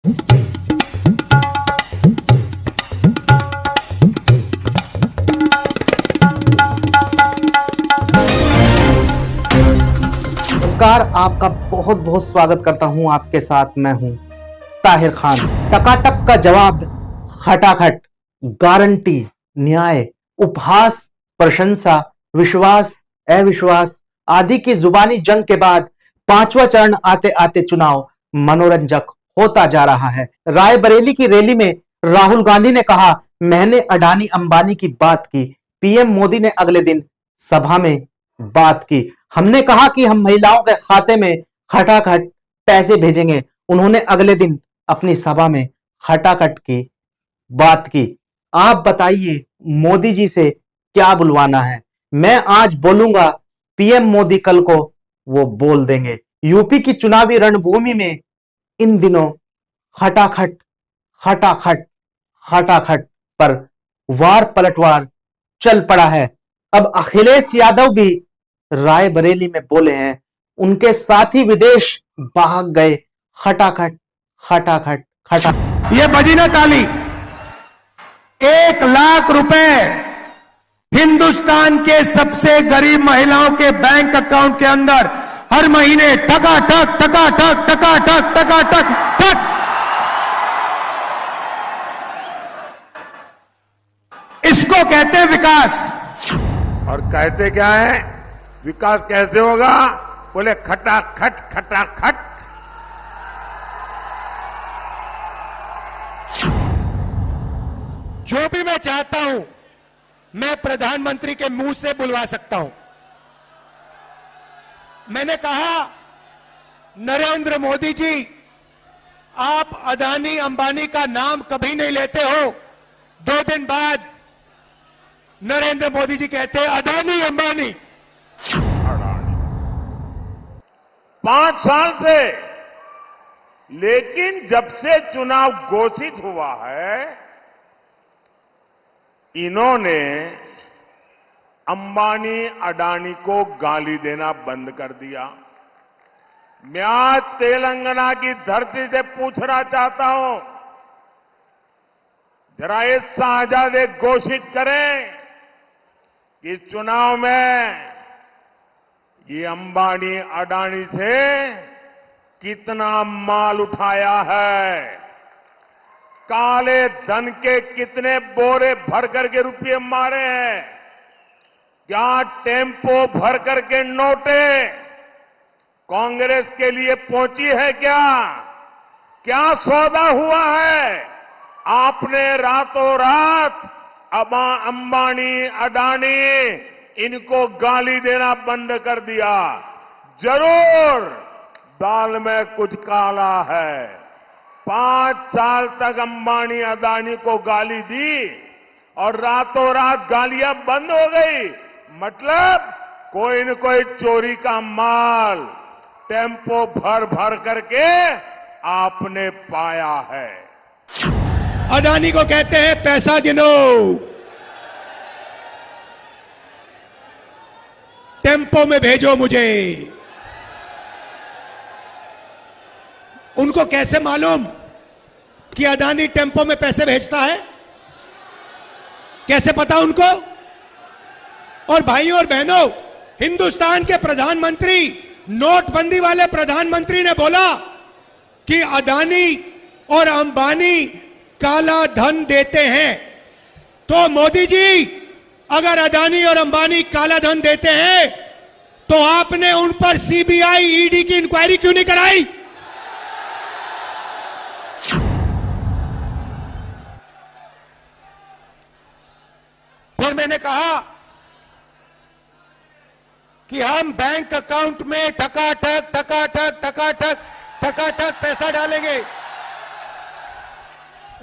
नमस्कार, आपका बहुत बहुत स्वागत करता हूं। आपके साथ मैं हूं ताहिर खान। टकाटक का जवाब, खटाखट, गारंटी, न्याय, उपहास, प्रशंसा, विश्वास, अविश्वास आदि की जुबानी जंग के बाद पांचवा चरण आते आते चुनाव मनोरंजक होता जा रहा है। रायबरेली की रैली में राहुल गांधी ने कहा, मैंने अडानी अंबानी की बात की। पीएम मोदी ने अगले दिन सभा में बात की। हमने कहा कि हम महिलाओं के खाते में खटाखट पैसे भेजेंगे। उन्होंने अगले दिन अपनी सभा में खटाखट की बात की। आप बताइए, मोदी जी से क्या बुलवाना है? मैं आज बोलूंगा, पीएम मोदी कल को वो बोल देंगे। यूपी की चुनावी रणभूमि में इन दिनों खटाखट खटाखट खटाखट पर वार पलटवार चल पड़ा है। अब अखिलेश यादव भी रायबरेली में बोले हैं, उनके साथी विदेश भाग गए। खटाखट खटाखट खटाखट। ये बजी ना ताली। 1,00,000 रुपए हिंदुस्तान के सबसे गरीब महिलाओं के बैंक अकाउंट के अंदर हर महीने टकाटक टकाटक टकाटक टकाटक टक। इसको कहते हैं विकास। और कहते क्या है? विकास कैसे होगा? बोले खटाखट खटाखट। जो भी मैं चाहता हूं मैं प्रधानमंत्री के मुंह से बुलवा सकता हूं। मैंने कहा, नरेंद्र मोदी जी, आप अडानी अंबानी का नाम कभी नहीं लेते हो। 2 दिन बाद नरेंद्र मोदी जी कहते हैं अडानी अंबानी। 5 साल से, लेकिन जब से चुनाव घोषित हुआ है, इन्होंने अंबानी अडानी को गाली देना बंद कर दिया। मैं आज तेलंगाना की धरती से पूछना चाहता हूं, जरा ये शाहजादे घोषित करें कि इस चुनाव में ये अंबानी अडानी से कितना माल उठाया है, काले धन के कितने बोरे भर करके रुपये मारे हैं, क्या टेम्पो भर करके नोटे कांग्रेस के लिए पहुंची है, क्या सौदा हुआ है? आपने रातों रात अंबानी अडानी इनको गाली देना बंद कर दिया। जरूर दाल में कुछ काला है। 5 साल तक अंबानी अडानी को गाली दी और रातों रात गालियां बंद हो गई। मतलब कोई न कोई चोरी का माल टेम्पो भर भर करके आपने पाया है। अडानी को कहते हैं पैसा गिनो, टेम्पो में भेजो मुझे। उनको कैसे मालूम कि अडानी टेम्पो में पैसे भेजता है? कैसे पता उनको? और भाइयों और बहनों, हिंदुस्तान के प्रधानमंत्री, नोटबंदी वाले प्रधानमंत्री ने बोला कि अडानी और अंबानी काला धन देते हैं। तो मोदी जी, अगर अडानी और अंबानी काला धन देते हैं तो आपने उन पर सीबीआई ईडी की इंक्वायरी क्यों नहीं कराई? फिर मैंने कहा कि हम बैंक अकाउंट में टकाटक टकाटक टकाटक टकाटक पैसा डालेंगे।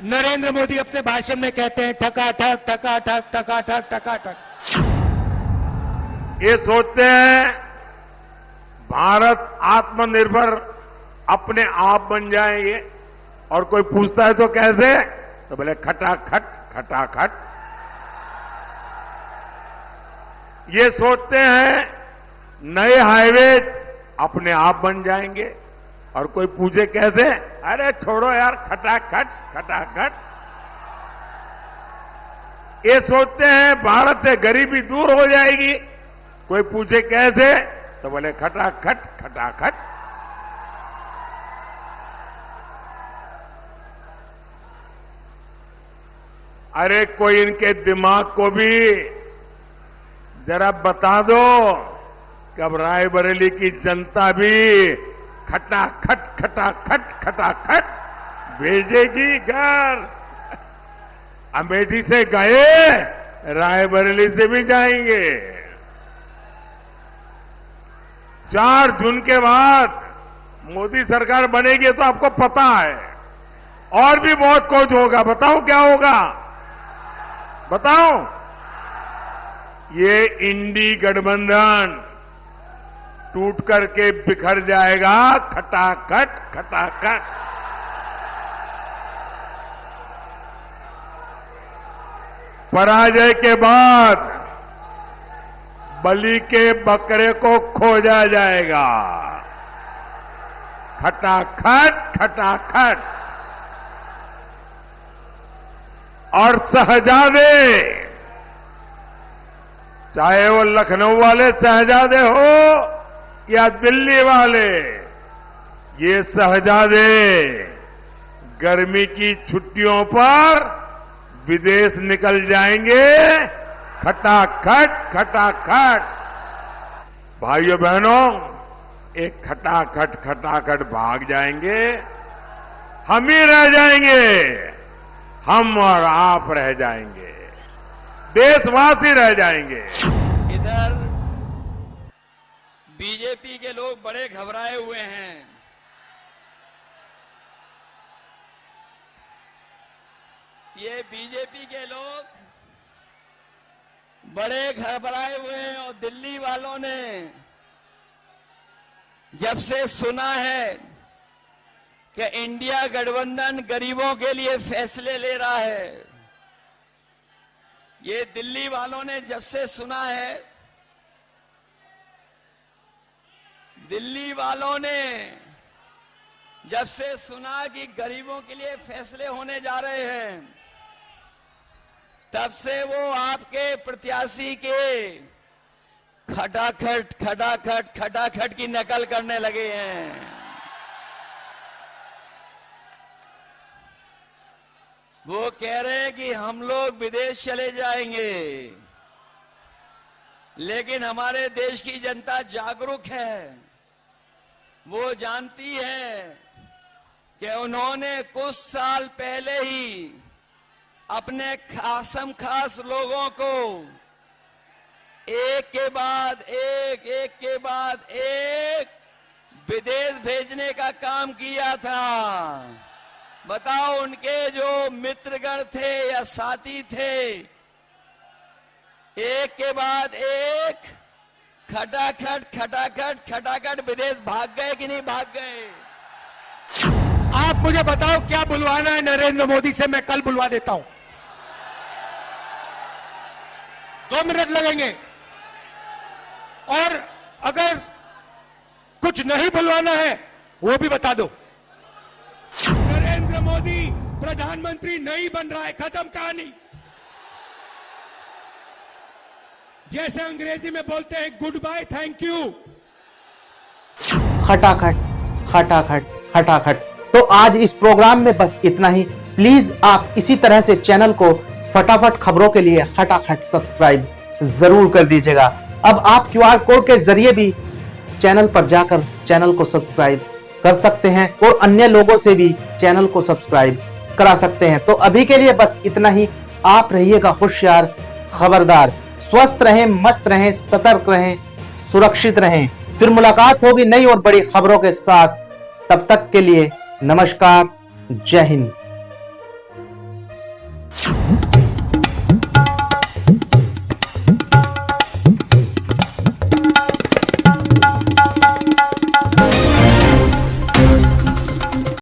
नरेंद्र मोदी अपने भाषण में कहते हैं टकाटक टकाटक टकाटक टकाटक। ये सोचते हैं भारत आत्मनिर्भर अपने आप बन जाएंगे, और कोई पूछता है तो कैसे, तो बोले खटाखट खटाखट। ये सोचते हैं नए हाईवे अपने आप बन जाएंगे, और कोई पूछे कैसे, अरे छोड़ो यार, खटाखट खटाखट। ये सोचते हैं भारत से गरीबी दूर हो जाएगी। कोई पूछे कैसे, तो बोले खटाखट खटाखट। अरे कोई इनके दिमाग को भी जरा बता दो कि अब रायबरेली की जनता भी खटाखट खटाखट खटाखट भेजेगी घर। अमेठी से गए, रायबरेली से भी जाएंगे। 4 जून के बाद मोदी सरकार बनेगी तो आपको पता है, और भी बहुत कुछ होगा। बताओ क्या होगा, बताओ। ये इंडी गठबंधन टूट करके बिखर जाएगा, खटाखट खटाखट। पराजय के बाद बलि के बकरे को खोजा जाएगा, खटाखट खटाखट। और शहजादे, चाहे वो लखनऊ वाले शहजादे हो या दिल्ली वाले, ये शहजादे गर्मी की छुट्टियों पर विदेश निकल जाएंगे, खटाखट खटाखट। भाइयों बहनों, एक खटाखट खटाखट भाग जाएंगे, हम ही रह जाएंगे, हम और आप रह जाएंगे, देशवासी रह जाएंगे। इधर बीजेपी के लोग बड़े घबराए हुए हैं। ये बीजेपी के लोग बड़े घबराए हुए हैं और दिल्ली वालों ने जब से सुना है कि इंडिया गठबंधन गरीबों के लिए फैसले ले रहा है, ये दिल्ली वालों ने जब से सुना है, दिल्ली वालों ने जब से सुना कि गरीबों के लिए फैसले होने जा रहे हैं, तब से वो आपके प्रत्याशी के खटाखट खटाखट खटाखट की नकल करने लगे हैं। वो कह रहे हैं कि हम लोग विदेश चले जाएंगे, लेकिन हमारे देश की जनता जागरूक है। वो जानती है कि उन्होंने कुछ साल पहले ही अपने खासम खास लोगों को एक के बाद एक विदेश भेजने का काम किया था। बताओ, उनके जो मित्रगण थे या साथी थे, एक के बाद एक खटाखट खटाखट खटाखट विदेश भाग गए कि नहीं भाग गए? आप मुझे बताओ क्या बुलवाना है नरेंद्र मोदी से, मैं कल बुलवा देता हूं। 2 मिनट लगेंगे। और अगर कुछ नहीं बुलवाना है वो भी बता दो। नरेंद्र मोदी प्रधानमंत्री नहीं बन रहा है, खत्म कहानी। जैसे अंग्रेजी में बोलते हैं गुड बाय थैंक यू। खटाखट खटाखट खटाखट। तो आज इस प्रोग्राम में बस इतना ही। प्लीज आप इसी तरह से चैनल को फटाफट खबरों के लिए खटाखट सब्सक्राइब जरूर कर दीजिएगा। अब आप QR कोड के जरिए भी चैनल पर जाकर चैनल को सब्सक्राइब कर सकते हैं और अन्य लोगों से भी चैनल को सब्सक्राइब करा सकते हैं। तो अभी के लिए बस इतना ही। आप रहिएगा होशियार, खबरदार, स्वस्थ रहें, मस्त रहें, सतर्क रहें, सुरक्षित रहें। फिर मुलाकात होगी नई और बड़ी खबरों के साथ। तब तक के लिए नमस्कार, जय हिंद।